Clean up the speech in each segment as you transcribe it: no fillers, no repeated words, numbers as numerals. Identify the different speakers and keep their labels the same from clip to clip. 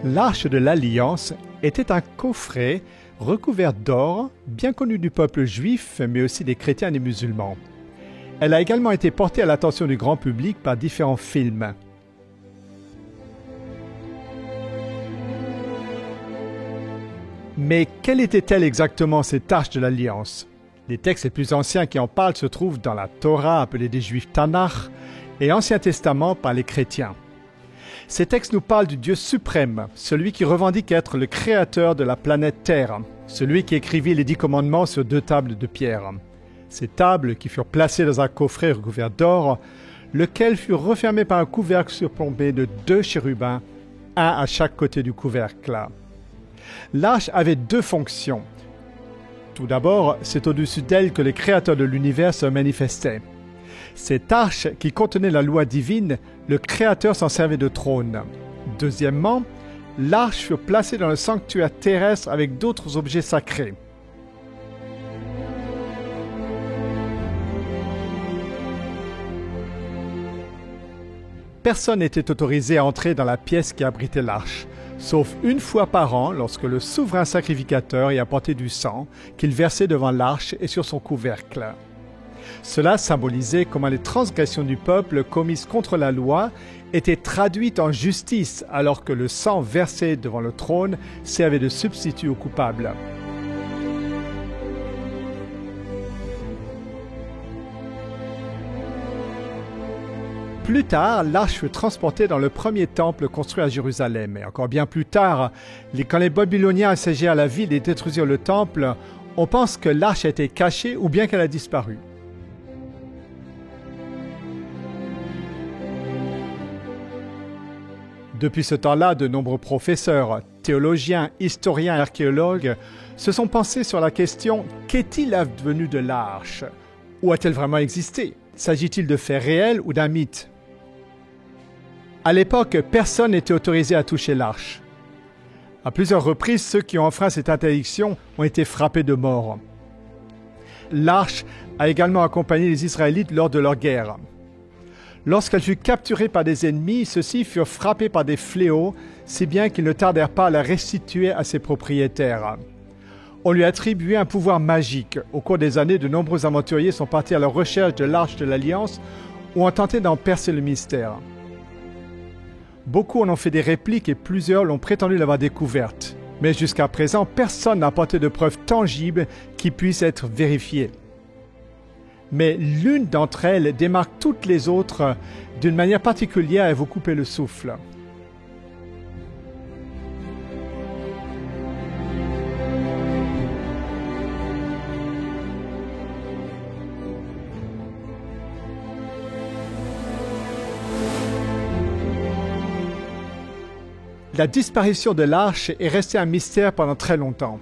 Speaker 1: L'Arche de l'Alliance était un coffret recouvert d'or, bien connu du peuple juif, mais aussi des chrétiens et des musulmans. Elle a également été portée à l'attention du grand public par différents films. Mais quelle était-elle exactement, cette Arche de l'Alliance? Les textes les plus anciens qui en parlent se trouvent dans la Torah, appelée des Juifs Tanakh, et Ancien Testament par les chrétiens. Ces textes nous parlent du Dieu suprême, celui qui revendique être le créateur de la planète Terre, celui qui écrivit les 10 commandements sur 2 tables de pierre. Ces tables, qui furent placées dans un coffret recouvert d'or, lequel fut refermé par un couvercle surplombé de 2 chérubins, un à chaque côté du couvercle. L'arche avait 2 fonctions. Tout d'abord, c'est au-dessus d'elle que le créateur de l'univers se manifestait. Cette arche qui contenait la loi divine, le Créateur s'en servait de trône. Deuxièmement, l'arche fut placée dans le sanctuaire terrestre avec d'autres objets sacrés. Personne n'était autorisé à entrer dans la pièce qui abritait l'arche, sauf une fois par an lorsque le souverain sacrificateur y apportait du sang qu'il versait devant l'arche et sur son couvercle. Cela symbolisait comment les transgressions du peuple commises contre la loi étaient traduites en justice alors que le sang versé devant le trône servait de substitut aux coupables. Plus tard, l'arche fut transportée dans le premier temple construit à Jérusalem. Et encore bien plus tard, quand les Babyloniens assiégèrent la ville et détruisirent le temple, on pense que l'arche a été cachée ou bien qu'elle a disparu. Depuis ce temps-là, de nombreux professeurs, théologiens, historiens et archéologues se sont penchés sur la question « Qu'est-il advenu de l'arche ? Ou a-t-elle vraiment existé ? S'agit-il de faits réels ou d'un mythe ?» À l'époque, personne n'était autorisé à toucher l'arche. À plusieurs reprises, ceux qui ont enfreint cette interdiction ont été frappés de mort. L'arche a également accompagné les Israélites lors de leur guerre. Lorsqu'elle fut capturée par des ennemis, ceux-ci furent frappés par des fléaux, si bien qu'ils ne tardèrent pas à la restituer à ses propriétaires. On lui attribuait un pouvoir magique. Au cours des années, de nombreux aventuriers sont partis à la recherche de l'Arche de l'Alliance ou ont tenté d'en percer le mystère. Beaucoup en ont fait des répliques et plusieurs l'ont prétendu l'avoir découverte. Mais jusqu'à présent, personne n'a apporté de preuves tangibles qui puissent être vérifiées. Mais l'une d'entre elles démarque toutes les autres d'une manière particulière et vous couper le souffle. La disparition de l'arche est restée un mystère pendant très longtemps.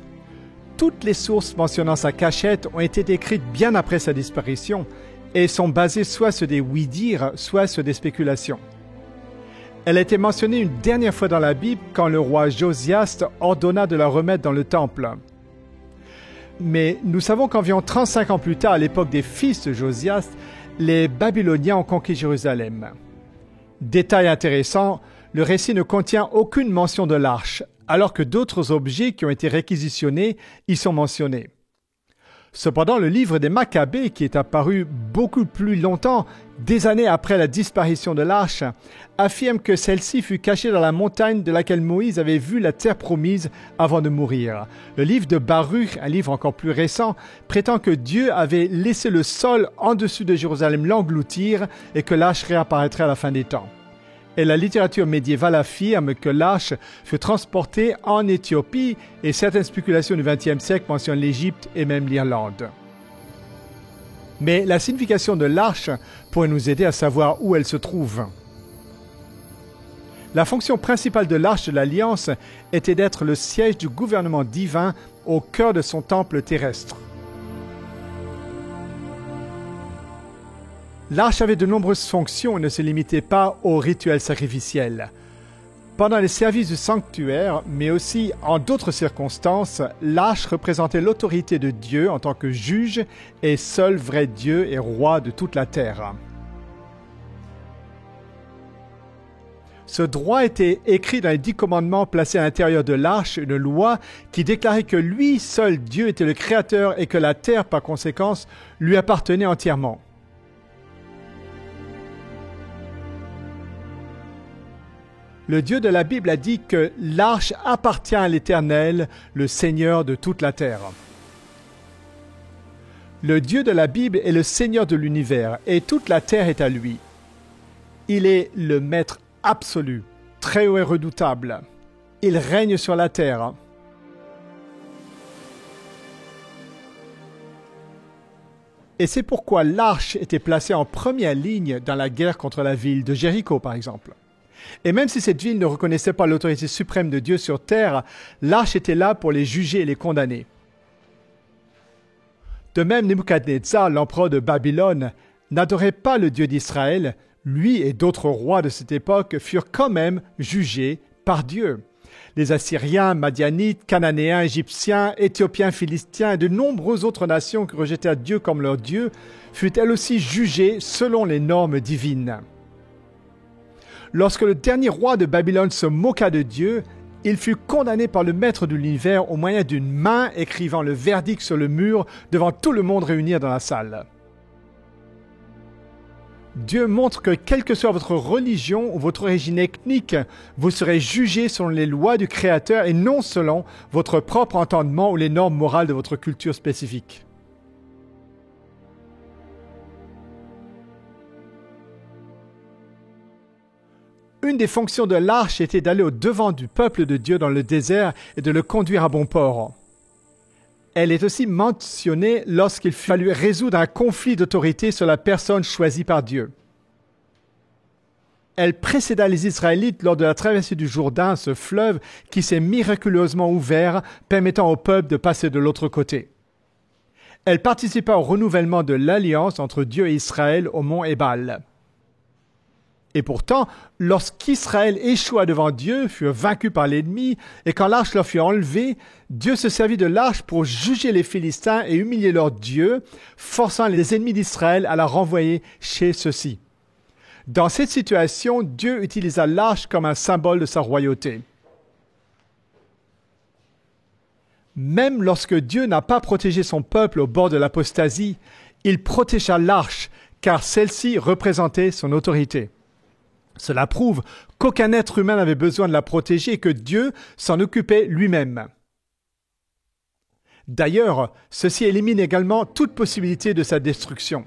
Speaker 1: Toutes les sources mentionnant sa cachette ont été décrites bien après sa disparition et sont basées soit sur des oui-dire, soit sur des spéculations. Elle a été mentionnée une dernière fois dans la Bible quand le roi Josias ordonna de la remettre dans le temple. Mais nous savons qu'environ 35 ans plus tard, à l'époque des fils de Josias, les Babyloniens ont conquis Jérusalem. Détail intéressant, le récit ne contient aucune mention de l'arche, alors que d'autres objets qui ont été réquisitionnés y sont mentionnés. Cependant, le livre des Maccabées, qui est apparu beaucoup plus longtemps, des années après la disparition de l'arche, affirme que celle-ci fut cachée dans la montagne de laquelle Moïse avait vu la terre promise avant de mourir. Le livre de Baruch, un livre encore plus récent, prétend que Dieu avait laissé le sol en dessus de Jérusalem l'engloutir et que l'arche réapparaîtrait à la fin des temps. Et la littérature médiévale affirme que l'arche fut transportée en Éthiopie et certaines spéculations du XXe siècle mentionnent l'Égypte et même l'Irlande. Mais la signification de l'arche pourrait nous aider à savoir où elle se trouve. La fonction principale de l'Arche de l'Alliance était d'être le siège du gouvernement divin au cœur de son temple terrestre. L'arche avait de nombreuses fonctions et ne se limitait pas aux rituels sacrificiels. Pendant les services du sanctuaire, mais aussi en d'autres circonstances, l'arche représentait l'autorité de Dieu en tant que juge et seul vrai Dieu et roi de toute la terre. Ce droit était écrit dans les 10 commandements placés à l'intérieur de l'arche, une loi qui déclarait que lui seul, Dieu, était le Créateur et que la terre, par conséquence, lui appartenait entièrement. Le Dieu de la Bible a dit que l'arche appartient à l'Éternel, le Seigneur de toute la terre. Le Dieu de la Bible est le Seigneur de l'univers et toute la terre est à lui. Il est le Maître absolu, très haut et redoutable. Il règne sur la terre. Et c'est pourquoi l'arche était placée en première ligne dans la guerre contre la ville de Jéricho, par exemple. Et même si cette ville ne reconnaissait pas l'autorité suprême de Dieu sur terre, l'arche était là pour les juger et les condamner. De même, Nebuchadnezzar, l'empereur de Babylone, n'adorait pas le Dieu d'Israël. Lui et d'autres rois de cette époque furent quand même jugés par Dieu. Les Assyriens, Madianites, Cananéens, Égyptiens, Éthiopiens, Philistins et de nombreuses autres nations qui rejetaient Dieu comme leur Dieu furent elles aussi jugées selon les normes divines. Lorsque le dernier roi de Babylone se moqua de Dieu, il fut condamné par le maître de l'univers au moyen d'une main écrivant le verdict sur le mur devant tout le monde réuni dans la salle. Dieu montre que quelle que soit votre religion ou votre origine ethnique, vous serez jugé selon les lois du Créateur et non selon votre propre entendement ou les normes morales de votre culture spécifique. Une des fonctions de l'arche était d'aller au-devant du peuple de Dieu dans le désert et de le conduire à bon port. Elle est aussi mentionnée lorsqu'il fallut résoudre un conflit d'autorité sur la personne choisie par Dieu. Elle précéda les Israélites lors de la traversée du Jourdain, ce fleuve qui s'est miraculeusement ouvert, permettant au peuple de passer de l'autre côté. Elle participa au renouvellement de l'alliance entre Dieu et Israël au mont Ébal. Et pourtant, lorsqu'Israël échoua devant Dieu, furent vaincus par l'ennemi, et quand l'arche leur fut enlevée, Dieu se servit de l'arche pour juger les Philistins et humilier leur Dieu, forçant les ennemis d'Israël à la renvoyer chez ceux-ci. Dans cette situation, Dieu utilisa l'arche comme un symbole de sa royauté. Même lorsque Dieu n'a pas protégé son peuple au bord de l'apostasie, il protégea l'arche, car celle-ci représentait son autorité. Cela prouve qu'aucun être humain n'avait besoin de la protéger et que Dieu s'en occupait lui-même. D'ailleurs, ceci élimine également toute possibilité de sa destruction.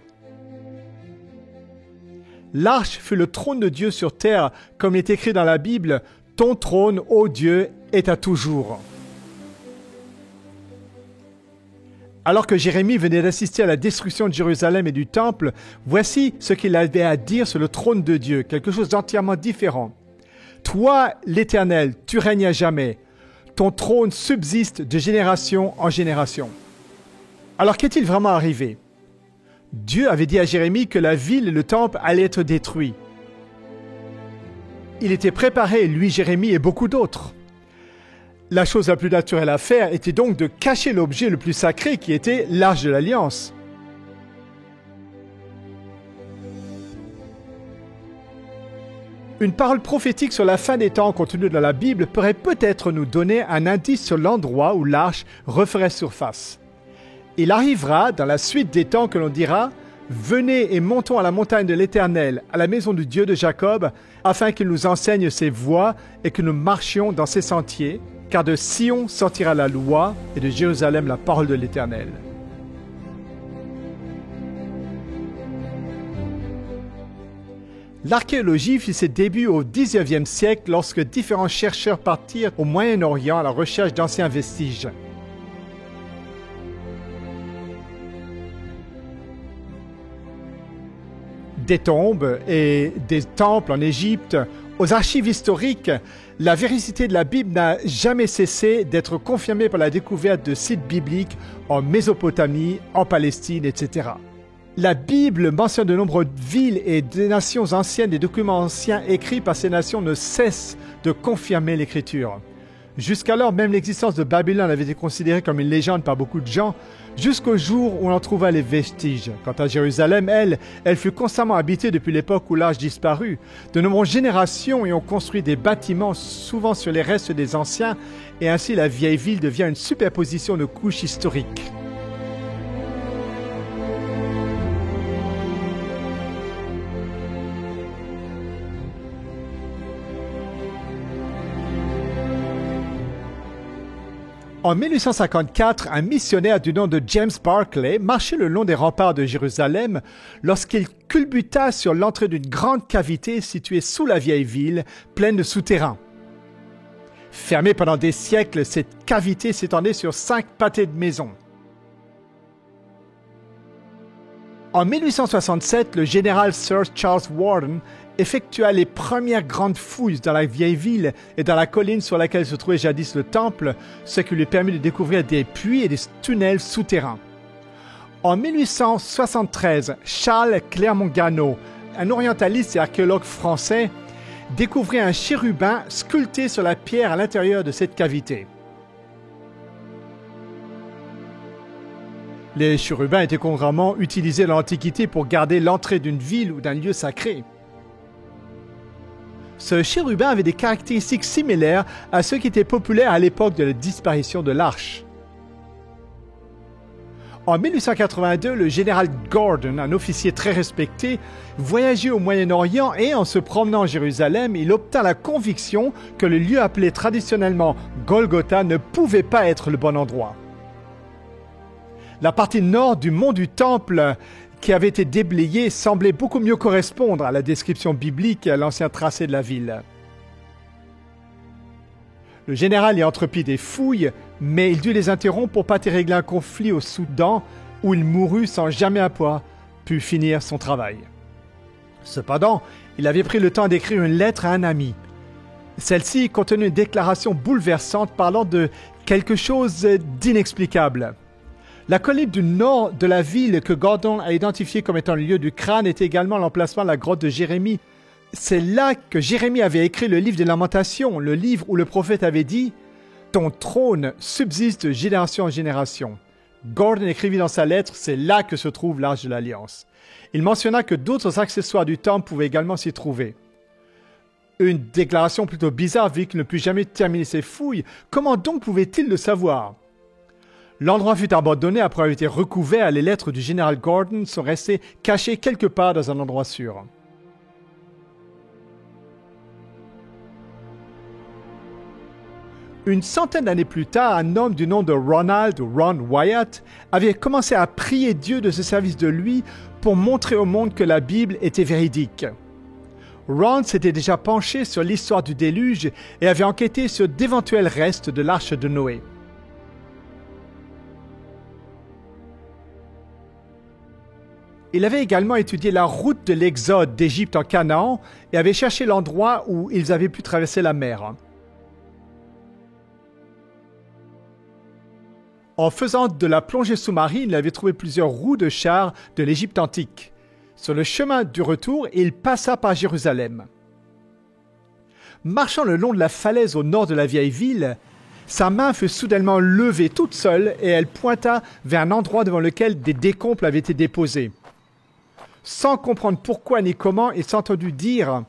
Speaker 1: L'arche fut le trône de Dieu sur terre, comme il est écrit dans la Bible, « Ton trône, ô Dieu, est à toujours ». Alors que Jérémie venait d'assister à la destruction de Jérusalem et du Temple, voici ce qu'il avait à dire sur le trône de Dieu, quelque chose d'entièrement différent. « Toi, l'Éternel, tu règnes à jamais. Ton trône subsiste de génération en génération. » Alors qu'est-il vraiment arrivé? Dieu avait dit à Jérémie que la ville et le temple allaient être détruits. Il était préparé, lui, Jérémie et beaucoup d'autres. La chose la plus naturelle à faire était donc de cacher l'objet le plus sacré qui était l'arche de l'Alliance. Une parole prophétique sur la fin des temps contenue dans la Bible pourrait peut-être nous donner un indice sur l'endroit où l'arche referait surface. Il arrivera dans la suite des temps que l'on dira « Venez et montons à la montagne de l'Éternel, à la maison du Dieu de Jacob, afin qu'il nous enseigne ses voies et que nous marchions dans ses sentiers. » Car de Sion sortira la loi et de Jérusalem la parole de l'Éternel. L'archéologie fit ses débuts au XIXe siècle lorsque différents chercheurs partirent au Moyen-Orient à la recherche d'anciens vestiges. Des tombes et des temples en Égypte, aux archives historiques, la véracité de la Bible n'a jamais cessé d'être confirmée par la découverte de sites bibliques en Mésopotamie, en Palestine, etc. La Bible mentionne de nombreuses villes et des nations anciennes. Des documents anciens écrits par ces nations ne cessent de confirmer l'Écriture. Jusqu'alors, même l'existence de Babylone avait été considérée comme une légende par beaucoup de gens, jusqu'au jour où on en trouva les vestiges. Quant à Jérusalem, elle fut constamment habitée depuis l'époque où l'âge disparut. De nombreuses générations y ont construit des bâtiments, souvent sur les restes des anciens, et ainsi la vieille ville devient une superposition de couches historiques. En 1854, un missionnaire du nom de James Barclay marchait le long des remparts de Jérusalem lorsqu'il culbuta sur l'entrée d'une grande cavité située sous la vieille ville, pleine de souterrains. Fermée pendant des siècles, cette cavité s'étendait sur 5 pâtés de maisons. En 1867, le général Sir Charles Warden effectua les premières grandes fouilles dans la vieille ville et dans la colline sur laquelle se trouvait jadis le temple, ce qui lui permit de découvrir des puits et des tunnels souterrains. En 1873, Charles Clermont-Ganneau, un orientaliste et archéologue français, découvrit un chérubin sculpté sur la pierre à l'intérieur de cette cavité. Les chérubins étaient couramment utilisés dans l'Antiquité pour garder l'entrée d'une ville ou d'un lieu sacré. Ce chérubin avait des caractéristiques similaires à ceux qui étaient populaires à l'époque de la disparition de l'Arche. En 1882, le général Gordon, un officier très respecté, voyageait au Moyen-Orient et, en se promenant à Jérusalem, il obtint la conviction que le lieu appelé traditionnellement Golgotha ne pouvait pas être le bon endroit. La partie nord du mont du Temple, qui avait été déblayée, semblait beaucoup mieux correspondre à la description biblique et à l'ancien tracé de la ville. Le général y entreprit des fouilles, mais il dut les interrompre pour pas régler un conflit au Soudan, où il mourut sans jamais avoir pu finir son travail. Cependant, il avait pris le temps d'écrire une lettre à un ami. Celle-ci contenait une déclaration bouleversante parlant de quelque chose d'inexplicable. La colline du nord de la ville que Gordon a identifiée comme étant le lieu du crâne était également l'emplacement de la grotte de Jérémie. C'est là que Jérémie avait écrit le livre des Lamentations, le livre où le prophète avait dit « Ton trône subsiste de génération en génération ». Gordon écrivit dans sa lettre « C'est là que se trouve l'Arche de l'Alliance ». Il mentionna que d'autres accessoires du temple pouvaient également s'y trouver. Une déclaration plutôt bizarre vu qu'il ne put jamais terminer ses fouilles. Comment donc pouvait-il le savoir ? L'endroit fut abandonné après avoir été recouvert et les lettres du général Gordon sont restées cachées quelque part dans un endroit sûr. Une centaine d'années plus tard, un homme du nom de Ronald ou Ron Wyatt avait commencé à prier Dieu de se servir de lui pour montrer au monde que la Bible était véridique. Ron s'était déjà penché sur l'histoire du déluge et avait enquêté sur d'éventuels restes de l'arche de Noé. Il avait également étudié la route de l'exode d'Égypte en Canaan et avait cherché l'endroit où ils avaient pu traverser la mer. En faisant de la plongée sous-marine, il avait trouvé plusieurs roues de chars de l'Égypte antique. Sur le chemin du retour, il passa par Jérusalem. Marchant le long de la falaise au nord de la vieille ville, sa main fut soudainement levée toute seule et elle pointa vers un endroit devant lequel des décombres avaient été déposés. Sans comprendre pourquoi ni comment, il s'entendit dire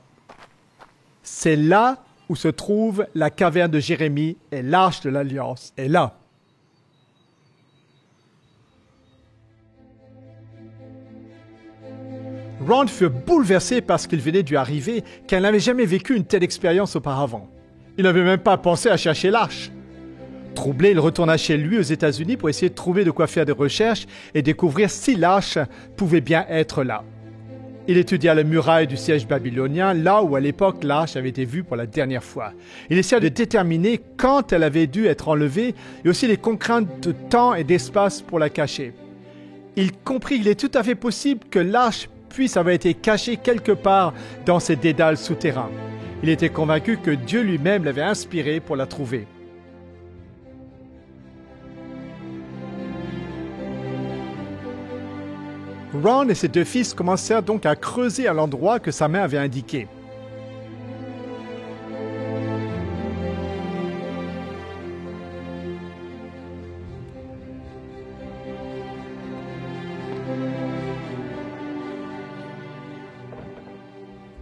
Speaker 1: « C'est là où se trouve la caverne de Jérémie et l'arche de l'Alliance est là. » Ron fut bouleversé par ce qu'il venait de lui arriver, car il n'avait jamais vécu une telle expérience auparavant. Il n'avait même pas pensé à chercher l'arche. Troublé, il retourna chez lui aux États-Unis pour essayer de trouver de quoi faire des recherches et découvrir si l'arche pouvait bien être là. Il étudia les murailles du siège babylonien, là où à l'époque l'arche avait été vue pour la dernière fois. Il essaya de déterminer quand elle avait dû être enlevée et aussi les contraintes de temps et d'espace pour la cacher. Il comprit qu'il est tout à fait possible que l'arche puisse avoir été cachée quelque part dans ces dédales souterrains. Il était convaincu que Dieu lui-même l'avait inspiré pour la trouver. Ron et ses deux fils commencèrent donc à creuser à l'endroit que sa main avait indiqué.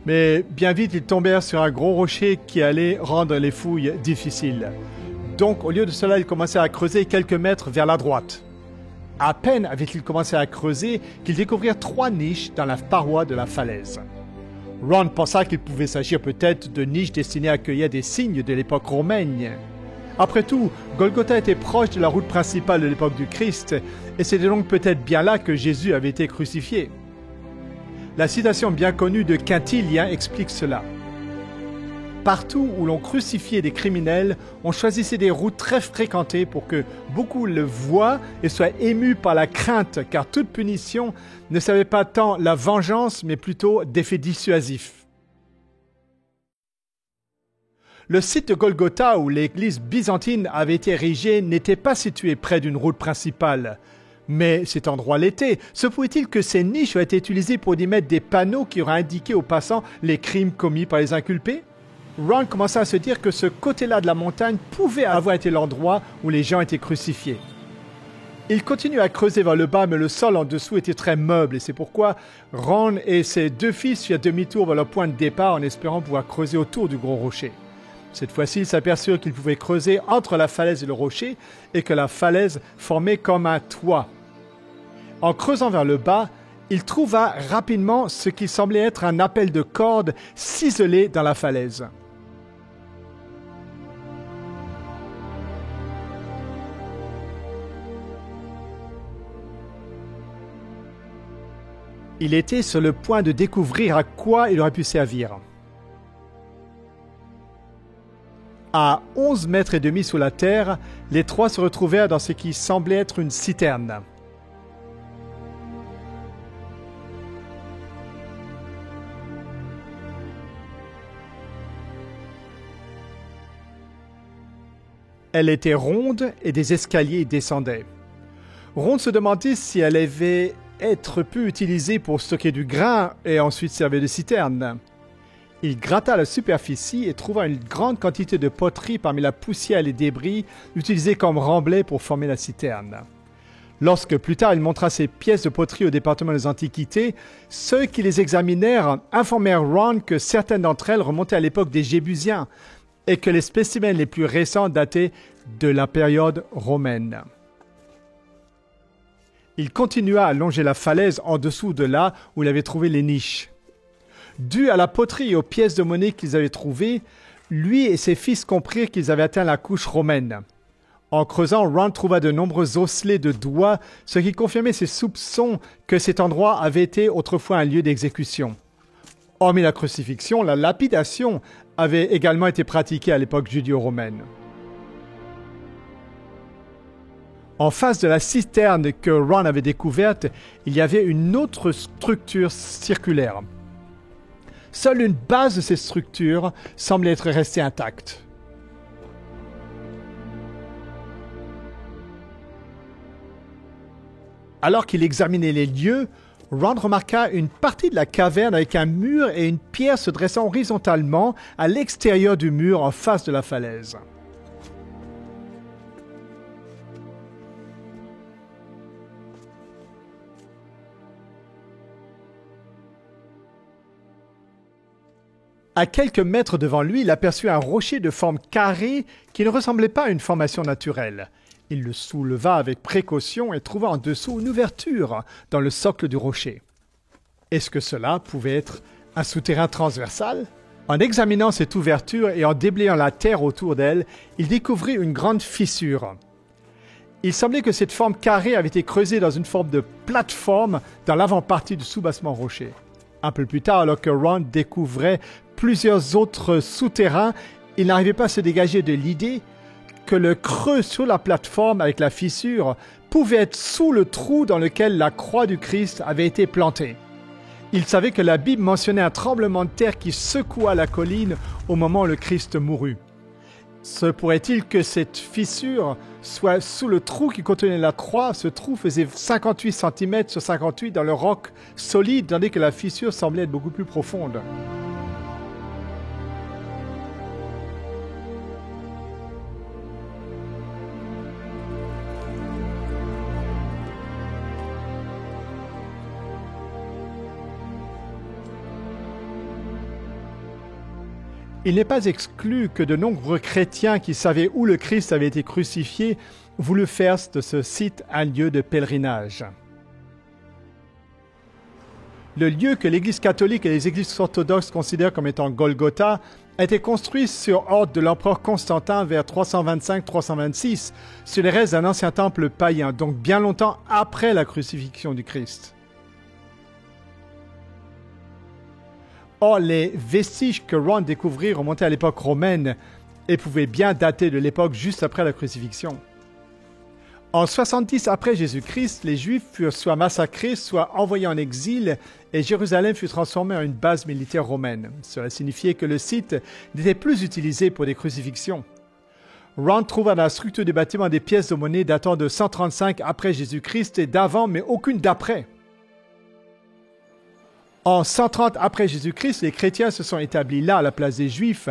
Speaker 1: Mais bien vite, ils tombèrent sur un gros rocher qui allait rendre les fouilles difficiles. Donc, au lieu de cela, ils commencèrent à creuser quelques mètres vers la droite. À peine avaient-ils commencé à creuser qu'ils découvrirent 3 niches dans la paroi de la falaise. Ron pensa qu'il pouvait s'agir peut-être de niches destinées à accueillir des signes de l'époque romaine. Après tout, Golgotha était proche de la route principale de l'époque du Christ, et c'était donc peut-être bien là que Jésus avait été crucifié. La citation bien connue de Quintilien explique cela. Partout où l'on crucifiait des criminels, on choisissait des routes très fréquentées pour que beaucoup le voient et soient émus par la crainte, car toute punition ne savait pas tant la vengeance, mais plutôt d'effets dissuasifs. Le site de Golgotha où l'église byzantine avait été érigée n'était pas situé près d'une route principale. Mais cet endroit l'était. Se pouvait-il que ces niches aient été utilisées pour y mettre des panneaux qui auraient indiqué aux passants les crimes commis par les inculpés? Ron commença à se dire que ce côté-là de la montagne pouvait avoir été l'endroit où les gens étaient crucifiés. Il continuait à creuser vers le bas, mais le sol en dessous était très meuble, et c'est pourquoi Ron et ses 2 fils firent demi-tour vers leur point de départ en espérant pouvoir creuser autour du gros rocher. Cette fois-ci, ils s'aperçurent qu'ils pouvaient creuser entre la falaise et le rocher, et que la falaise formait comme un toit. En creusant vers le bas, il trouva rapidement ce qui semblait être un appel de corde ciselé dans la falaise. Il était sur le point de découvrir à quoi il aurait pu servir. À 11 mètres et demi sous la terre, les 3 se retrouvèrent dans ce qui semblait être une citerne. Elle était ronde et des escaliers y descendaient. Ron se demandait si elle avait être pu utilisée pour stocker du grain et ensuite servir de citerne. Il gratta la superficie et trouva une grande quantité de poterie parmi la poussière et les débris utilisés comme remblai pour former la citerne. Lorsque plus tard il montra ces pièces de poterie au département des Antiquités, ceux qui les examinèrent informèrent Ron que certaines d'entre elles remontaient à l'époque des Jébusiens et que les spécimens les plus récents dataient de la période romaine. Il continua à longer la falaise en dessous de là où il avait trouvé les niches. Dû à la poterie et aux pièces de monnaie qu'ils avaient trouvées, lui et ses fils comprirent qu'ils avaient atteint la couche romaine. En creusant, Ron trouva de nombreux osselets de doigts, ce qui confirmait ses soupçons que cet endroit avait été autrefois un lieu d'exécution. Hormis la crucifixion, la lapidation avait également été pratiquée à l'époque judéo-romaine. En face de la citerne que Ron avait découverte, il y avait une autre structure circulaire. Seule une base de ces structures semblait être restée intacte. Alors qu'il examinait les lieux, Ron remarqua une partie de la caverne avec un mur et une pierre se dressant horizontalement à l'extérieur du mur en face de la falaise. À quelques mètres devant lui, il aperçut un rocher de forme carrée qui ne ressemblait pas à une formation naturelle. Il le souleva avec précaution et trouva en dessous une ouverture dans le socle du rocher. Est-ce que cela pouvait être un souterrain transversal? En examinant cette ouverture et en déblayant la terre autour d'elle, il découvrit une grande fissure. Il semblait que cette forme carrée avait été creusée dans une forme de plateforme dans l'avant-partie du soubassement rocher. Un peu plus tard, alors que Ron découvrait plusieurs autres souterrains, il n'arrivait pas à se dégager de l'idée que le creux sur la plateforme avec la fissure pouvait être sous le trou dans lequel la croix du Christ avait été plantée. Il savait que la Bible mentionnait un tremblement de terre qui secoua la colline au moment où le Christ mourut. Se pourrait-il que cette fissure soit sous le trou qui contenait la croix? Ce trou faisait 58 cm sur 58 dans le roc solide, tandis que la fissure semblait être beaucoup plus profonde. Il n'est pas exclu que de nombreux chrétiens qui savaient où le Christ avait été crucifié voulu faire de ce site un lieu de pèlerinage. Le lieu que l'Église catholique et les Églises orthodoxes considèrent comme étant Golgotha a été construit sur ordre de l'empereur Constantin vers 325-326 sur les restes d'un ancien temple païen, donc bien longtemps après la crucifixion du Christ. Or, les vestiges que Ron découvrit remontaient à l'époque romaine et pouvaient bien dater de l'époque juste après la crucifixion. En 70 après Jésus-Christ, les Juifs furent soit massacrés, soit envoyés en exil et Jérusalem fut transformée en une base militaire romaine. Cela signifiait que le site n'était plus utilisé pour des crucifixions. Ron trouva dans la structure du bâtiment des pièces de monnaie datant de 135 après Jésus-Christ et d'avant, mais aucune d'après. En 130 après Jésus-Christ, les chrétiens se sont établis là à la place des Juifs,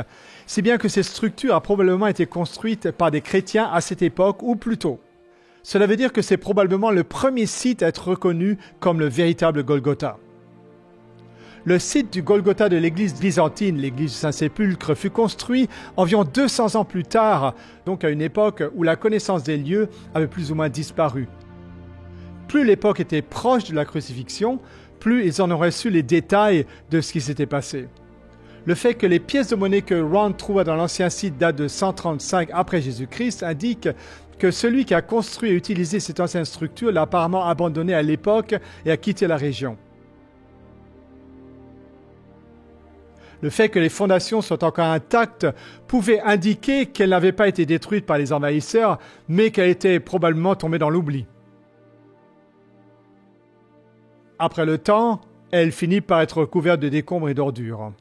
Speaker 1: si bien que cette structure a probablement été construite par des chrétiens à cette époque ou plus tôt. Cela veut dire que c'est probablement le premier site à être reconnu comme le véritable Golgotha. Le site du Golgotha de l'église byzantine, l'église du Saint-Sépulcre, fut construit environ 200 ans plus tard, donc à une époque où la connaissance des lieux avait plus ou moins disparu. Plus l'époque était proche de la crucifixion, plus ils en auraient su les détails de ce qui s'était passé. Le fait que les pièces de monnaie que Ron trouva dans l'ancien site datent de 135 après Jésus-Christ indique que celui qui a construit et utilisé cette ancienne structure l'a apparemment abandonnée à l'époque et a quitté la région. Le fait que les fondations soient encore intactes pouvait indiquer qu'elles n'avaient pas été détruites par les envahisseurs, mais qu'elles étaient probablement tombées dans l'oubli. Après le temps, elle finit par être recouverte de décombres et d'ordures.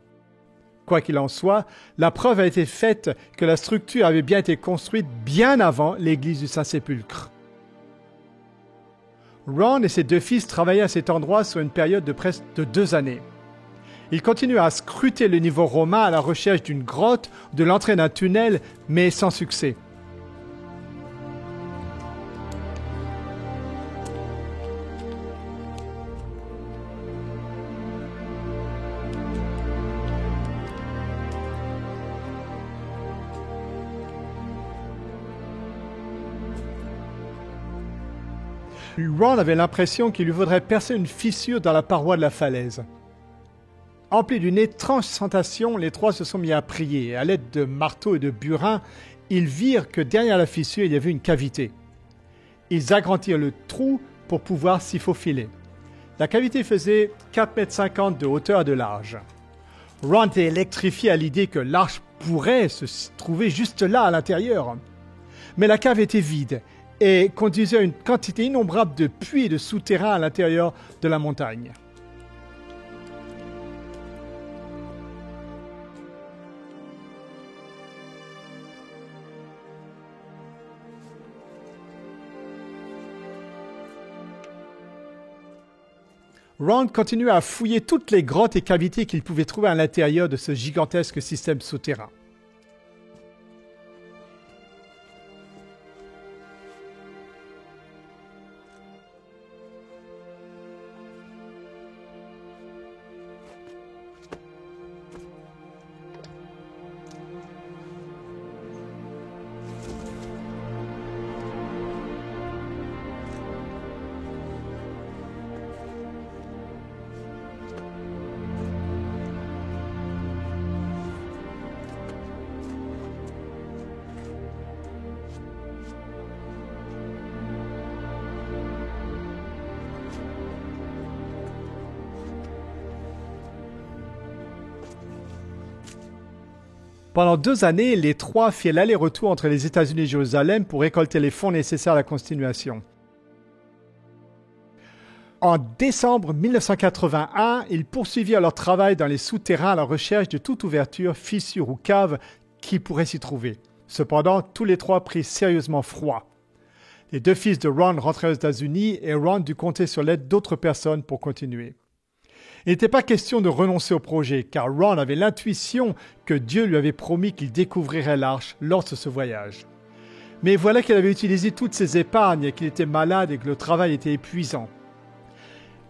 Speaker 1: Quoi qu'il en soit, la preuve a été faite que la structure avait bien été construite bien avant l'église du Saint-Sépulcre. Ron et ses deux fils travaillaient à cet endroit sur une période de presque 2 années. Ils continuaient à scruter le niveau romain à la recherche d'une grotte, de l'entrée d'un tunnel, mais sans succès. Ron avait l'impression qu'il lui faudrait percer une fissure dans la paroi de la falaise. Emplis d'une étrange sensation, les trois se sont mis à prier et à l'aide de marteaux et de burins, ils virent que derrière la fissure, il y avait une cavité. Ils agrandirent le trou pour pouvoir s'y faufiler. La cavité faisait 4,50 m de hauteur et de large. Ron était électrifié à l'idée que l'arche pourrait se trouver juste là à l'intérieur. Mais la cave était vide et conduisait à une quantité innombrable de puits et de souterrains à l'intérieur de la montagne. Ron continuait à fouiller toutes les grottes et cavités qu'il pouvait trouver à l'intérieur de ce gigantesque système souterrain. Pendant 2 années, les trois firent l'aller-retour entre les États-Unis et Jérusalem pour récolter les fonds nécessaires à la continuation. En décembre 1981, ils poursuivirent leur travail dans les souterrains à la recherche de toute ouverture, fissure ou cave qui pourrait s'y trouver. Cependant, tous les trois prirent sérieusement froid. Les 2 fils de Ron rentrèrent aux États-Unis et Ron dut compter sur l'aide d'autres personnes pour continuer. Il n'était pas question de renoncer au projet, car Ron avait l'intuition que Dieu lui avait promis qu'il découvrirait l'arche lors de ce voyage. Mais voilà qu'il avait utilisé toutes ses épargnes, qu'il était malade et que le travail était épuisant.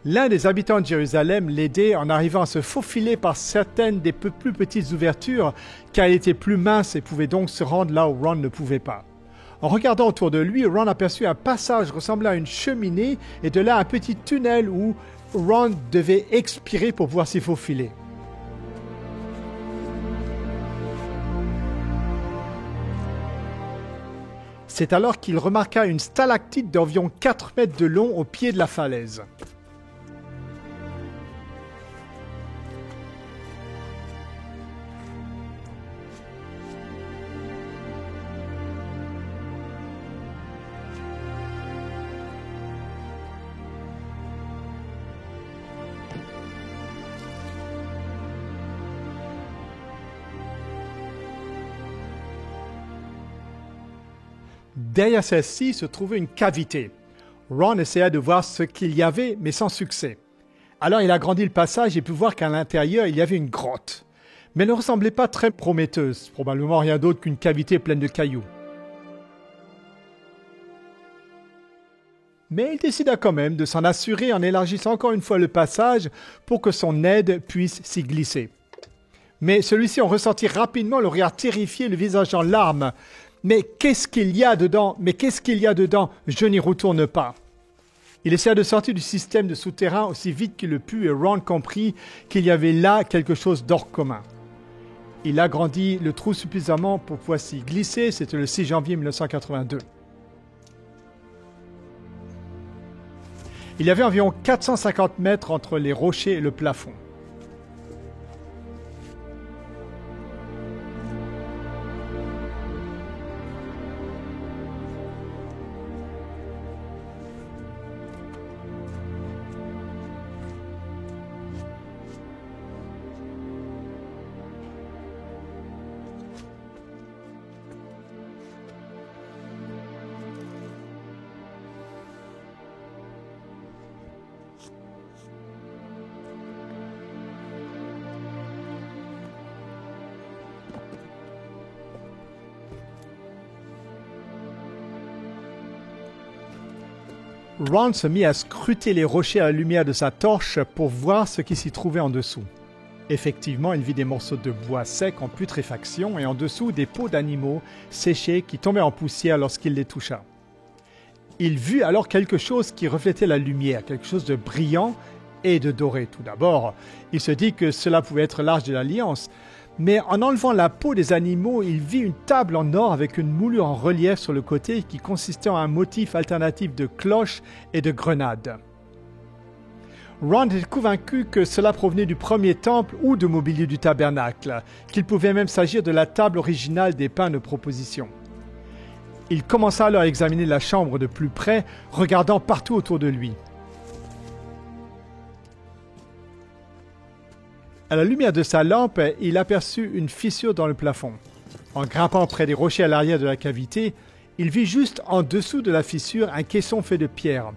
Speaker 1: L'un des habitants de Jérusalem l'aidait en arrivant à se faufiler par certaines des plus petites ouvertures, car il était plus mince et pouvait donc se rendre là où Ron ne pouvait pas. En regardant autour de lui, Ron aperçut un passage ressemblant à une cheminée et de là un petit tunnel où Ron devait expirer pour pouvoir s'y faufiler. C'est alors qu'il remarqua une stalactite d'environ 4 mètres de long au pied de la falaise. Derrière celle-ci se trouvait une cavité. Ron essaya de voir ce qu'il y avait, mais sans succès. Alors il agrandit le passage et put voir qu'à l'intérieur il y avait une grotte. Mais elle ne ressemblait pas très prometteuse, probablement rien d'autre qu'une cavité pleine de cailloux. Mais il décida quand même de s'en assurer en élargissant encore une fois le passage pour que son aide puisse s'y glisser. Mais celui-ci en ressentit rapidement le regard terrifié et le visage en larmes. « Mais qu'est-ce qu'il y a dedans? Mais qu'est-ce qu'il y a dedans? Je n'y retourne pas. » Il essaya de sortir du système de souterrain aussi vite qu'il le put et Ron comprit qu'il y avait là quelque chose d'hors commun. Il agrandit le trou suffisamment pour pouvoir s'y glisser, c'était le 6 janvier 1982. Il y avait environ 450 mètres entre les rochers et le plafond. Ron se mit à scruter les rochers à la lumière de sa torche pour voir ce qui s'y trouvait en dessous. Effectivement, il vit des morceaux de bois secs en putréfaction et en dessous des peaux d'animaux séchés qui tombaient en poussière lorsqu'il les toucha. Il vit alors quelque chose qui reflétait la lumière, quelque chose de brillant et de doré. Tout d'abord, il se dit que cela pouvait être l'Arche de l'Alliance, mais en enlevant la peau des animaux, il vit une table en or avec une moulure en relief sur le côté qui consistait en un motif alternatif de cloches et de grenades. Ron était convaincu que cela provenait du premier temple ou du mobilier du tabernacle, qu'il pouvait même s'agir de la table originale des pains de proposition. Il commença alors à examiner la chambre de plus près, regardant partout autour de lui. À la lumière de sa lampe, il aperçut une fissure dans le plafond. En grimpant près des rochers à l'arrière de la cavité, il vit juste en dessous de la fissure un caisson fait de pierre.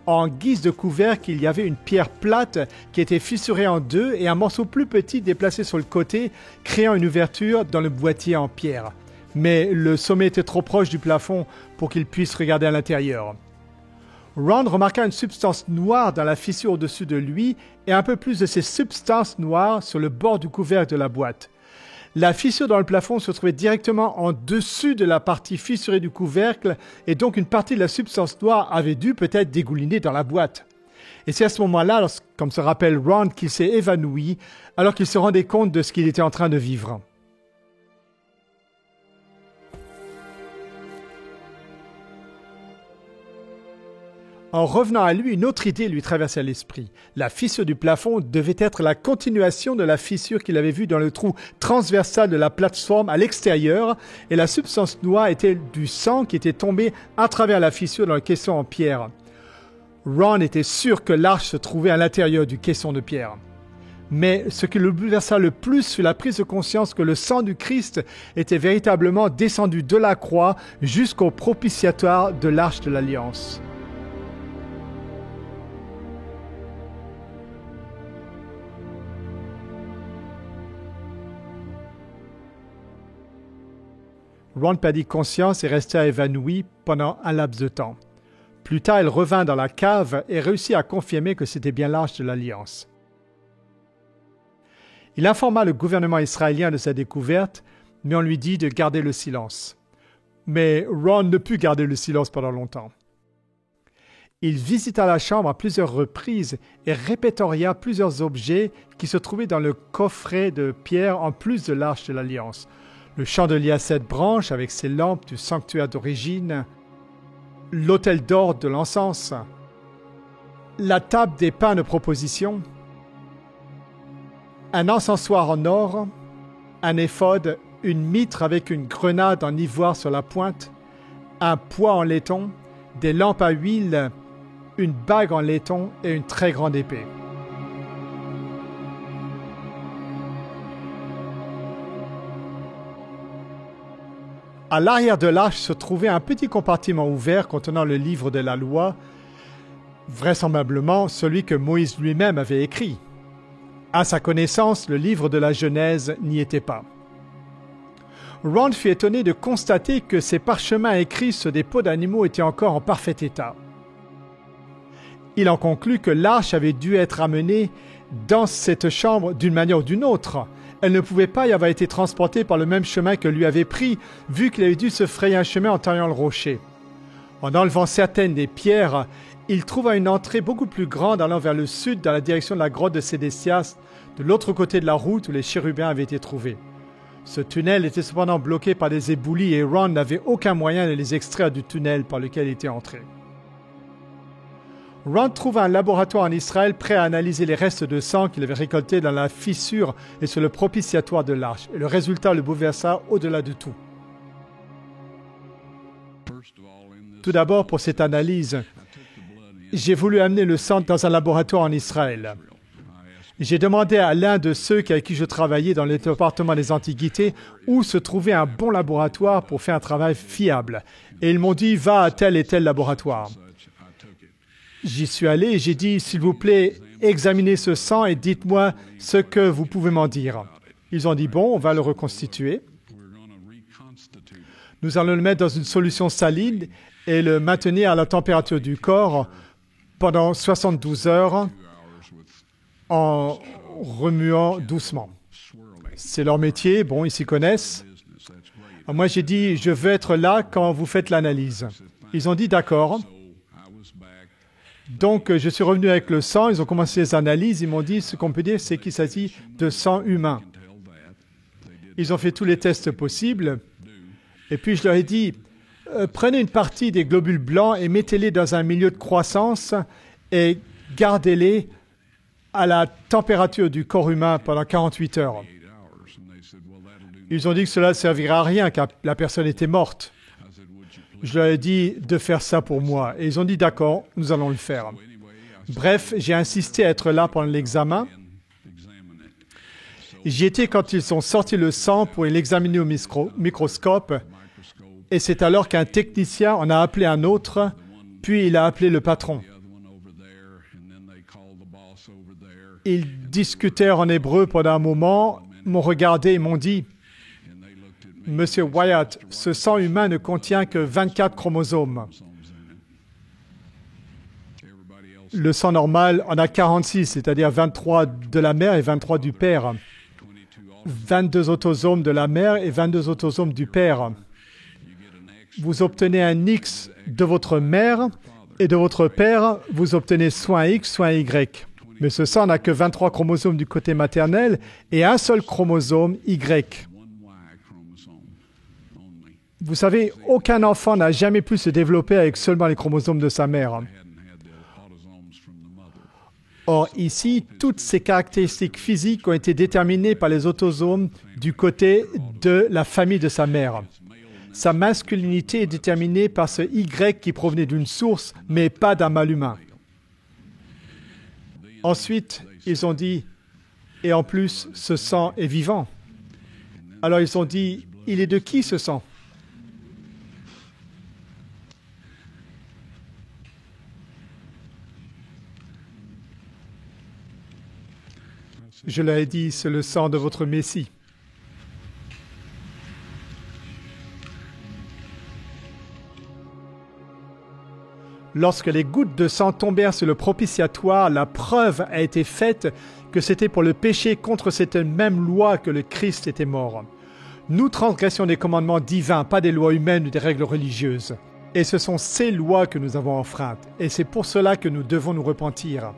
Speaker 1: En guise de couvercle, il y avait une pierre plate qui était fissurée en deux et un morceau plus petit déplacé sur le côté, créant une ouverture dans le boîtier en pierre. Mais le sommet était trop proche du plafond pour qu'il puisse regarder à l'intérieur. Ron remarqua une substance noire dans la fissure au-dessus de lui et un peu plus de ces substances noires sur le bord du couvercle de la boîte. La fissure dans le plafond se trouvait directement en dessus de la partie fissurée du couvercle et donc une partie de la substance noire avait dû peut-être dégouliner dans la boîte. Et c'est à ce moment-là, comme se rappelle Ron, qu'il s'est évanoui alors qu'il se rendait compte de ce qu'il était en train de vivre. En revenant à lui, une autre idée lui traversait l'esprit. La fissure du plafond devait être la continuation de la fissure qu'il avait vue dans le trou transversal de la plateforme à l'extérieur, et la substance noire était du sang qui était tombé à travers la fissure dans le caisson en pierre. Ron était sûr que l'arche se trouvait à l'intérieur du caisson de pierre. Mais ce qui le bouleversa le plus fut la prise de conscience que le sang du Christ était véritablement descendu de la croix jusqu'au propitiatoire de l'Arche de l'Alliance. Ron perdit conscience et resta évanoui pendant un laps de temps. Plus tard, il revint dans la cave et réussit à confirmer que c'était bien l'Arche de l'Alliance. Il informa le gouvernement israélien de sa découverte, mais on lui dit de garder le silence. Mais Ron ne put garder le silence pendant longtemps. Il visita la chambre à plusieurs reprises et répertoria plusieurs objets qui se trouvaient dans le coffret de pierre en plus de l'Arche de l'Alliance. Le chandelier à 7 branches avec ses lampes du sanctuaire d'origine, l'autel d'or de l'encens, la table des pains de proposition, un encensoir en or, un éphod, une mitre avec une grenade en ivoire sur la pointe, un poids en laiton, des lampes à huile, une bague en laiton et une très grande épée. À l'arrière de l'arche se trouvait un petit compartiment ouvert contenant le livre de la loi, vraisemblablement celui que Moïse lui-même avait écrit. À sa connaissance, le livre de la Genèse n'y était pas. Ron fut étonné de constater que ces parchemins écrits sur des peaux d'animaux étaient encore en parfait état. Il en conclut que l'arche avait dû être amenée dans cette chambre d'une manière ou d'une autre. Elle ne pouvait pas y avoir été transportée par le même chemin que lui avait pris, vu qu'il avait dû se frayer un chemin en taillant le rocher. En enlevant certaines des pierres, il trouva une entrée beaucoup plus grande allant vers le sud dans la direction de la grotte de Sédécias, de l'autre côté de la route où les chérubins avaient été trouvés. Ce tunnel était cependant bloqué par des éboulis et Ron n'avait aucun moyen de les extraire du tunnel par lequel il était entré. Ron trouva un laboratoire en Israël prêt à analyser les restes de sang qu'il avait récoltés dans la fissure et sur le propitiatoire de l'arche, et le résultat le bouleversa au-delà de tout. Tout d'abord, pour cette analyse, j'ai voulu amener le sang dans un laboratoire en Israël. J'ai demandé à l'un de ceux avec qui je travaillais dans le département des antiquités où se trouvait un bon laboratoire pour faire un travail fiable. Et ils m'ont dit, va à tel et tel laboratoire. J'y suis allé et j'ai dit, s'il vous plaît, examinez ce sang et dites-moi ce que vous pouvez m'en dire. Ils ont dit, bon, on va le reconstituer. Nous allons le mettre dans une solution saline et le maintenir à la température du corps pendant 72 heures en remuant doucement. C'est leur métier, bon, ils s'y connaissent. Moi, j'ai dit, je veux être là quand vous faites l'analyse. Ils ont dit, d'accord. Donc, je suis revenu avec le sang, ils ont commencé les analyses, ils m'ont dit, ce qu'on peut dire, c'est qu'il s'agit de sang humain. Ils ont fait tous les tests possibles, et puis je leur ai dit, prenez une partie des globules blancs et mettez-les dans un milieu de croissance et gardez-les à la température du corps humain pendant 48 heures. Ils ont dit que cela ne servirait à rien, car la personne était morte. Je leur ai dit de faire ça pour moi. Et ils ont dit, d'accord, nous allons le faire. Bref, j'ai insisté à être là pendant l'examen. J'y étais quand ils ont sorti le sang pour l'examiner au microscope. Et c'est alors qu'un technicien en a appelé un autre, puis il a appelé le patron. Ils discutèrent en hébreu pendant un moment, m'ont regardé et m'ont dit, « Monsieur Wyatt, ce sang humain ne contient que 24 chromosomes. Le sang normal en a 46, c'est-à-dire 23 de la mère et 23 du père. 22 autosomes de la mère et 22 autosomes du père. Vous obtenez un X de votre mère et de votre père, vous obtenez soit un X, soit un Y. Mais ce sang n'a que 23 chromosomes du côté maternel et un seul chromosome Y. Vous savez, aucun enfant n'a jamais pu se développer avec seulement les chromosomes de sa mère. Or, ici, toutes ces caractéristiques physiques ont été déterminées par les autosomes du côté de la famille de sa mère. Sa masculinité est déterminée par ce Y qui provenait d'une source, mais pas d'un mâle humain. Ensuite, ils ont dit, et en plus, ce sang est vivant. Alors ils ont dit, il est de qui ce sang ? Je leur ai dit, c'est le sang de votre Messie. Lorsque les gouttes de sang tombèrent sur le propitiatoire, la preuve a été faite que c'était pour le péché contre cette même loi que le Christ était mort. Nous transgressions des commandements divins, pas des lois humaines ou des règles religieuses. Et ce sont ces lois que nous avons enfreintes. Et c'est pour cela que nous devons nous repentir.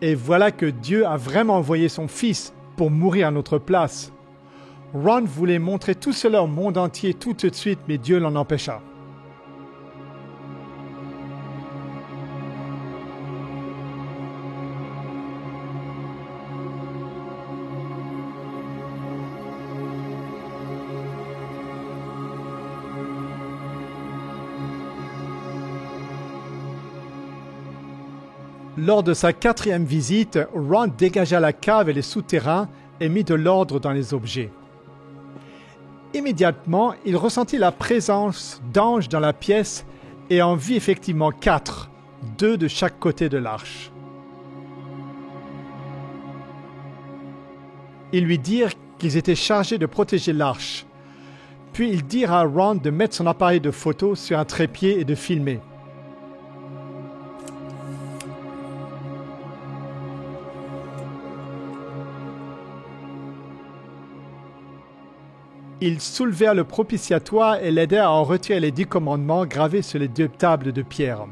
Speaker 1: Et voilà que Dieu a vraiment envoyé son Fils pour mourir à notre place. Ron voulait montrer tout cela au monde entier tout de suite, mais Dieu l'en empêcha. Lors de sa 4e visite, Ron dégagea la cave et les souterrains et mit de l'ordre dans les objets. Immédiatement, il ressentit la présence d'anges dans la pièce et en vit effectivement 4, 2 de chaque côté de l'arche. Ils lui dirent qu'ils étaient chargés de protéger l'arche. Puis ils dirent à Ron de mettre son appareil de photo sur un trépied et de filmer. Ils soulevèrent le propitiatoire et l'aidèrent à en retirer les 10 commandements gravés sur les 2 tables de pierre.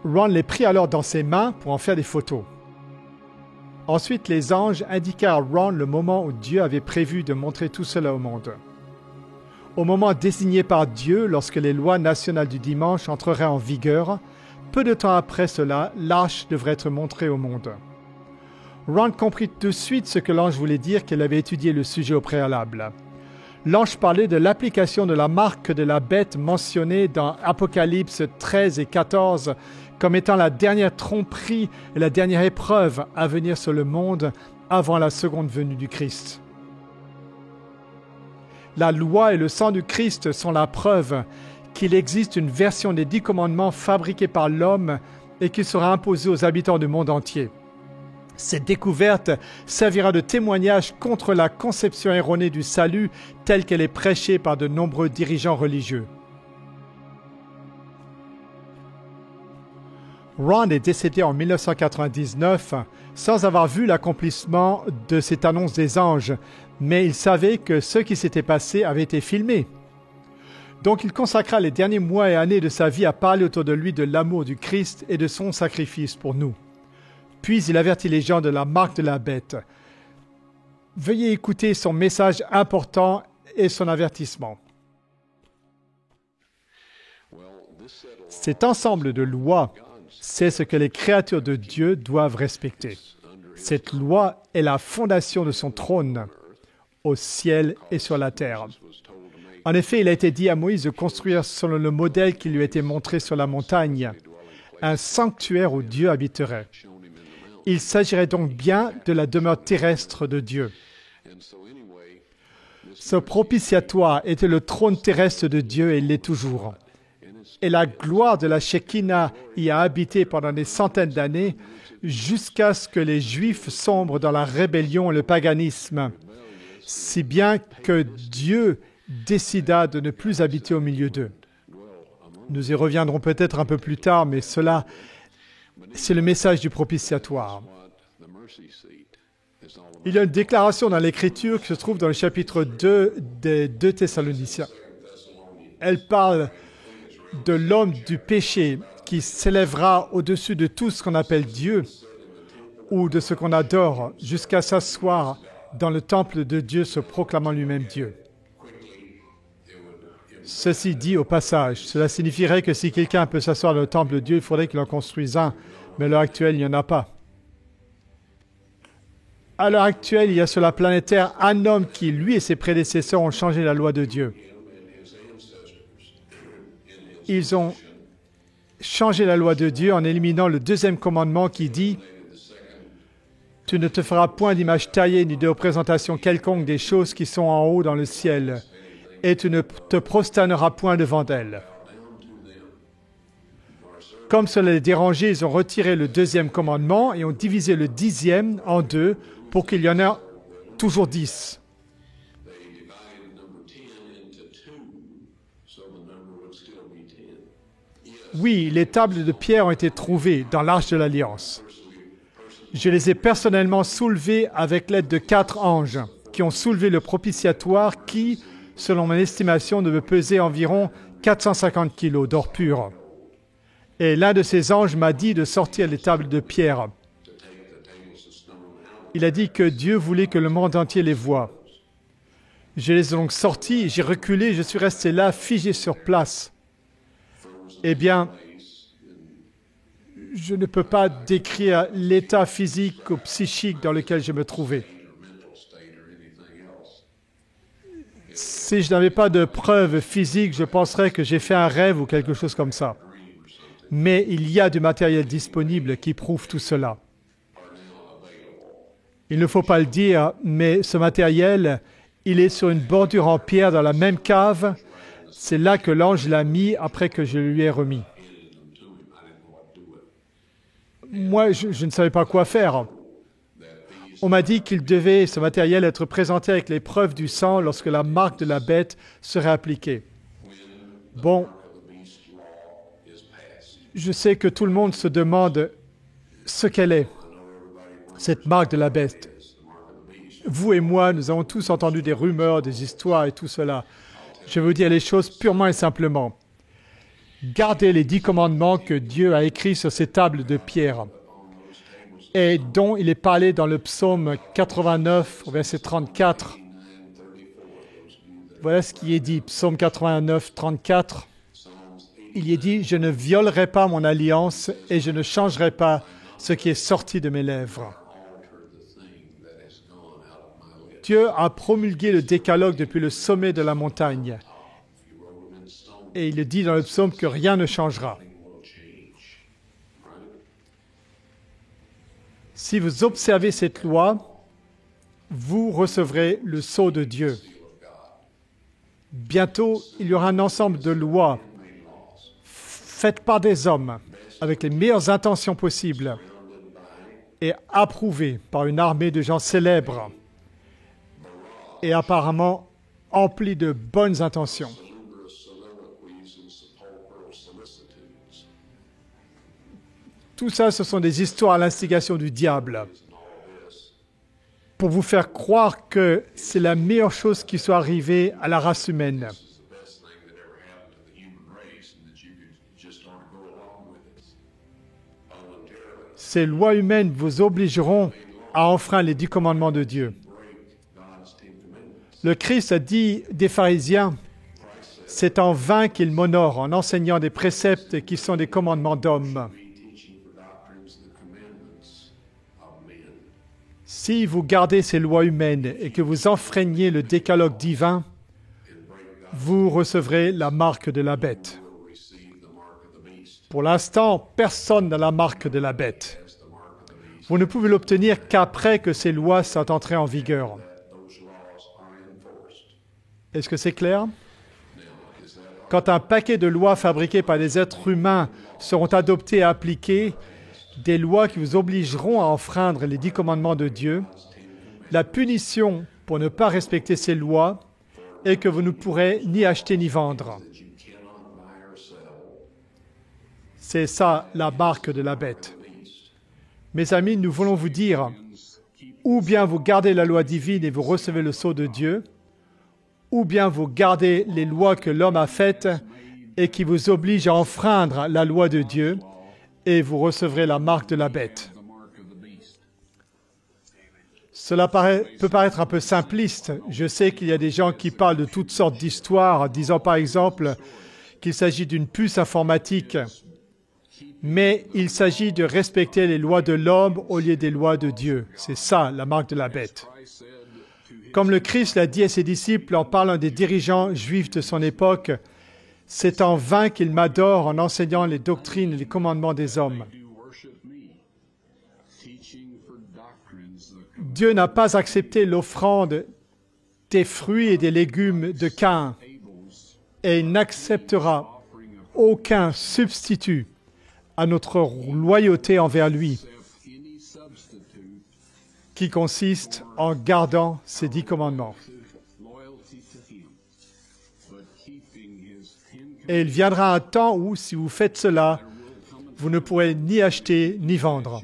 Speaker 1: Ron les prit alors dans ses mains pour en faire des photos. Ensuite, les anges indiquèrent à Ron le moment où Dieu avait prévu de montrer tout cela au monde. Au moment désigné par Dieu, lorsque les lois nationales du dimanche entreraient en vigueur, peu de temps après cela, l'arche devrait être montrée au monde. Ron comprit tout de suite ce que l'ange voulait dire qu'il avait étudié le sujet au préalable. L'ange parlait de l'application de la marque de la bête mentionnée dans Apocalypse 13 et 14 comme étant la dernière tromperie et la dernière épreuve à venir sur le monde avant la seconde venue du Christ. La loi et le sang du Christ sont la preuve qu'il existe une version des 10 commandements fabriquée par l'homme et qui sera imposée aux habitants du monde entier. Cette découverte servira de témoignage contre la conception erronée du salut telle qu'elle est prêchée par de nombreux dirigeants religieux. Ron est décédé en 1999 sans avoir vu l'accomplissement de cette annonce des anges, mais il savait que ce qui s'était passé avait été filmé. Donc il consacra les derniers mois et années de sa vie à parler autour de lui de l'amour du Christ et de son sacrifice pour nous. Puis il avertit les gens de la marque de la bête. Veuillez écouter son message important et son avertissement. Cet ensemble de lois, c'est ce que les créatures de Dieu doivent respecter. Cette loi est la fondation de son trône, au ciel et sur la terre. En effet, il a été dit à Moïse de construire selon le modèle qui lui a été montré sur la montagne, un sanctuaire où Dieu habiterait. Il s'agirait donc bien de la demeure terrestre de Dieu. Ce propitiatoire était le trône terrestre de Dieu et il l'est toujours. Et la gloire de la Shekinah y a habité pendant des centaines d'années jusqu'à ce que les Juifs sombrent dans la rébellion et le paganisme, si bien que Dieu décida de ne plus habiter au milieu d'eux. Nous y reviendrons peut-être un peu plus tard, mais cela, c'est le message du propitiatoire. Il y a une déclaration dans l'Écriture qui se trouve dans le chapitre 2 des 2 Thessaloniciens. Elle parle de l'homme du péché qui s'élèvera au-dessus de tout ce qu'on appelle Dieu ou de ce qu'on adore jusqu'à s'asseoir dans le temple de Dieu se proclamant lui-même Dieu. Ceci dit au passage, cela signifierait que si quelqu'un peut s'asseoir dans le temple de Dieu, il faudrait qu'il en construise un, mais à l'heure actuelle, il n'y en a pas. À l'heure actuelle, il y a sur la planète Terre un homme qui, lui et ses prédécesseurs, ont changé la loi de Dieu. Ils ont changé la loi de Dieu en éliminant le 2e commandement qui dit « Tu ne te feras point d'image taillée ni de représentation quelconque des choses qui sont en haut dans le ciel, et tu ne te prosterneras point devant elles. » Comme cela les dérangeait, ils ont retiré le 2e commandement et ont divisé le 10e en 2 pour qu'il y en ait toujours 10. Oui, les tables de pierre ont été trouvées dans l'Arche de l'Alliance. Je les ai personnellement soulevées avec l'aide de 4 anges qui ont soulevé le propitiatoire qui, selon mon estimation, devait peser environ 450 kilos d'or pur. Et l'un de ces anges m'a dit de sortir les tables de pierre. Il a dit que Dieu voulait que le monde entier les voie. Je les ai donc sortis, j'ai reculé, je suis resté là, figé sur place. Eh bien, je ne peux pas décrire l'état physique ou psychique dans lequel je me trouvais. Si je n'avais pas de preuves physiques, je penserais que j'ai fait un rêve ou quelque chose comme ça. Mais il y a du matériel disponible qui prouve tout cela. Il ne faut pas le dire, mais ce matériel, il est sur une bordure en pierre dans la même cave. C'est là que l'ange l'a mis après que je lui ai remis. Moi, je ne savais pas quoi faire. On m'a dit qu'il devait, ce matériel, être présenté avec les preuves du sang lorsque la marque de la bête serait appliquée. Bon, je sais que tout le monde se demande ce qu'elle est, cette marque de la bête. Vous et moi, nous avons tous entendu des rumeurs, des histoires et tout cela. Je vais vous dire les choses purement et simplement. Gardez les 10 commandements que Dieu a écrits sur ces tables de pierre et dont il est parlé dans le psaume 89, verset 34. Voilà ce qui est dit, psaume 89, 34. Il y est dit « Je ne violerai pas mon alliance et je ne changerai pas ce qui est sorti de mes lèvres. » Dieu a promulgué le décalogue depuis le sommet de la montagne. Et il dit dans le psaume que rien ne changera. Si vous observez cette loi, vous recevrez le sceau de Dieu. Bientôt, il y aura un ensemble de lois faites par des hommes avec les meilleures intentions possibles et approuvées par une armée de gens célèbres et apparemment emplis de bonnes intentions. Tout ça, ce sont des histoires à l'instigation du diable pour vous faire croire que c'est la meilleure chose qui soit arrivée à la race humaine. Ces lois humaines vous obligeront à enfreindre les 10 commandements de Dieu. Le Christ a dit des pharisiens, c'est en vain qu'ils m'honorent en enseignant des préceptes qui sont des commandements d'hommes. Si vous gardez ces lois humaines et que vous enfreignez le décalogue divin, vous recevrez la marque de la bête. Pour l'instant, personne n'a la marque de la bête. Vous ne pouvez l'obtenir qu'après que ces lois soient entrées en vigueur. Est-ce que c'est clair? Quand un paquet de lois fabriquées par des êtres humains seront adoptées et appliquées, des lois qui vous obligeront à enfreindre les 10 commandements de Dieu, la punition pour ne pas respecter ces lois est que vous ne pourrez ni acheter ni vendre. C'est ça la marque de la bête. Mes amis, nous voulons vous dire, ou bien vous gardez la loi divine et vous recevez le sceau de Dieu, ou bien vous gardez les lois que l'homme a faites et qui vous obligent à enfreindre la loi de Dieu, et vous recevrez la marque de la bête. Cela peut paraître un peu simpliste. Je sais qu'il y a des gens qui parlent de toutes sortes d'histoires, disant par exemple qu'il s'agit d'une puce informatique. Mais il s'agit de respecter les lois de l'homme au lieu des lois de Dieu. C'est ça, la marque de la bête. Comme le Christ l'a dit à ses disciples en parlant des dirigeants juifs de son époque, c'est en vain qu'ils m'adorent en enseignant les doctrines et les commandements des hommes. Dieu n'a pas accepté l'offrande des fruits et des légumes de Caïn, et il n'acceptera aucun substitut à notre loyauté envers lui, qui consiste en gardant ses 10 commandements. Et il viendra un temps où, si vous faites cela, vous ne pourrez ni acheter ni vendre.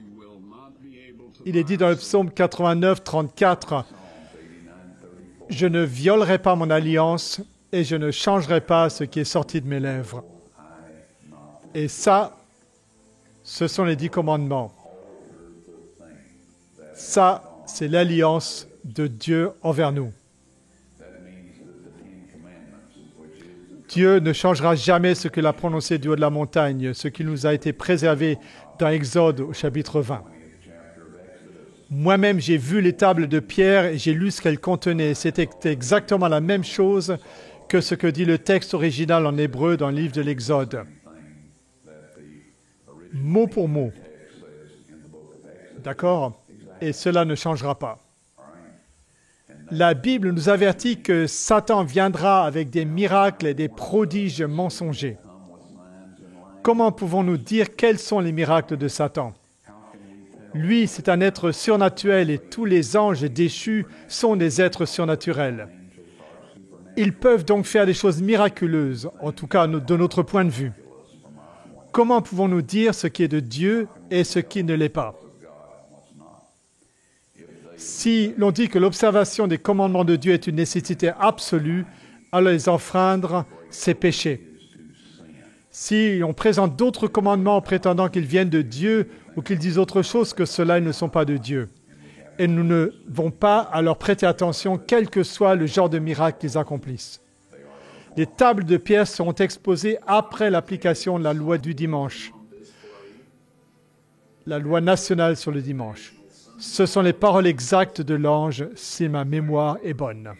Speaker 1: Il est dit dans le psaume 89, 34, « Je ne violerai pas mon alliance et je ne changerai pas ce qui est sorti de mes lèvres. » Et ça, ce sont les 10 commandements. Ça, c'est l'alliance de Dieu envers nous. Dieu ne changera jamais ce qu'il a prononcé du haut de la montagne, ce qui nous a été préservé dans Exode au chapitre 20. Moi-même, j'ai vu les tables de pierre et j'ai lu ce qu'elles contenaient. C'était exactement la même chose que ce que dit le texte original en hébreu dans le livre de l'Exode. Mot pour mot. D'accord? Et cela ne changera pas. La Bible nous avertit que Satan viendra avec des miracles et des prodiges mensongers. Comment pouvons-nous dire quels sont les miracles de Satan? Lui, c'est un être surnaturel et tous les anges déchus sont des êtres surnaturels. Ils peuvent donc faire des choses miraculeuses, en tout cas de notre point de vue. Comment pouvons-nous dire ce qui est de Dieu et ce qui ne l'est pas? Si l'on dit que l'observation des commandements de Dieu est une nécessité absolue, alors les enfreindre, c'est péché. Si on présente d'autres commandements en prétendant qu'ils viennent de Dieu ou qu'ils disent autre chose que cela, ils ne sont pas de Dieu. Et nous ne devons pas à leur prêter attention, quel que soit le genre de miracle qu'ils accomplissent. Les tables de pierre seront exposées après l'application de la loi du dimanche, la loi nationale sur le dimanche. Ce sont les paroles exactes de l'ange, si ma mémoire est bonne.